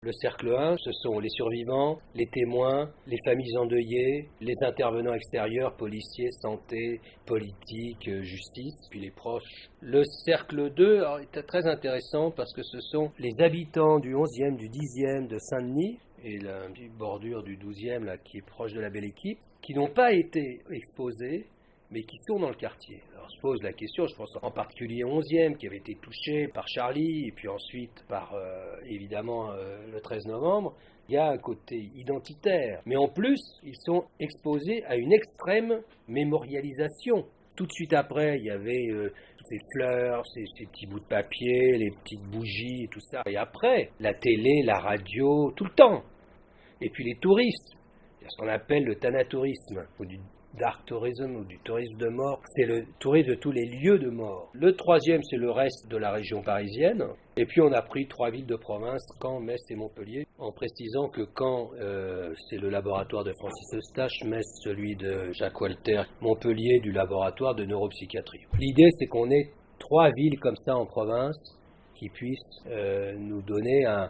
Le cercle 1, ce sont les survivants, les témoins, les familles endeuillées, les intervenants extérieurs, policiers, santé, politique, justice, puis les proches. Le cercle 2 est très intéressant parce que ce sont les habitants du 11e, du 10e de Saint-Denis et la petite bordure du 12e là, qui est proche de la Belle Équipe, qui n'ont pas été exposés, mais qui sont dans le quartier. Alors je pose la question, je pense en particulier au 11e qui avait été touché par Charlie et puis ensuite par évidemment le 13 novembre. Il y a un côté identitaire, mais en plus ils sont exposés à une extrême mémorialisation. Tout de suite après, il y avait toutes ces fleurs, ces petits bouts de papier, les petites bougies et tout ça. Et après, la télé, la radio, tout le temps. Et puis les touristes, il y a ce qu'on appelle le thanatourisme, ou du dark tourism, ou du tourisme de mort. C'est le tourisme de tous les lieux de mort. Le troisième, c'est le reste de la région parisienne. Et puis on a pris 3 villes de province, Caen, Metz et Montpellier, en précisant que Caen, c'est le laboratoire de Francis Eustache, Metz, celui de Jacques Walter, Montpellier, du laboratoire de neuropsychiatrie. L'idée, c'est qu'on ait 3 villes comme ça en province qui puissent nous donner un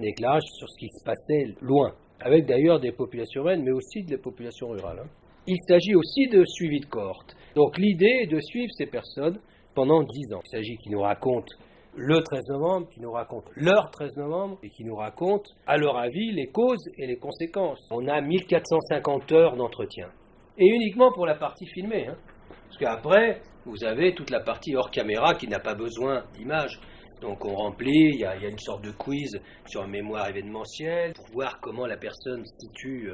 éclairage sur ce qui se passait loin, avec d'ailleurs des populations urbaines, mais aussi des populations rurales. Il s'agit aussi de suivi de cohorte. Donc l'idée est de suivre ces personnes pendant 10 ans. Il s'agit qu'ils nous racontent le 13 novembre, qu'ils nous racontent leur 13 novembre, et qu'ils nous racontent, à leur avis, les causes et les conséquences. On a 1450 heures d'entretien. Et uniquement pour la partie filmée. Parce qu'après, vous avez toute la partie hors caméra qui n'a pas besoin d'images. Donc on remplit, il y a une sorte de quiz sur une mémoire événementielle pour voir comment la personne situe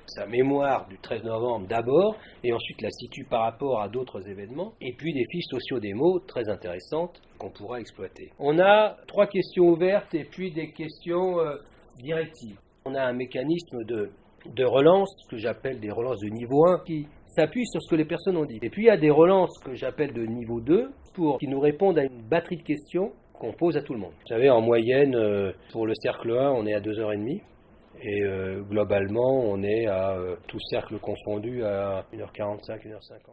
sa mémoire du 13 novembre d'abord et ensuite la situe par rapport à d'autres événements et puis des fiches socio-démos très intéressantes qu'on pourra exploiter. On a 3 questions ouvertes et puis des questions directives. On a un mécanisme de relance que j'appelle des relances de niveau 1 qui s'appuient sur ce que les personnes ont dit. Et puis il y a des relances que j'appelle de niveau 2 qui nous répondent à une batterie de questions qu'on pose à tout le monde. Vous savez, en moyenne, pour le cercle 1, on est à 2h30. Et globalement, on est à tout cercle confondu à 1h45, 1h50.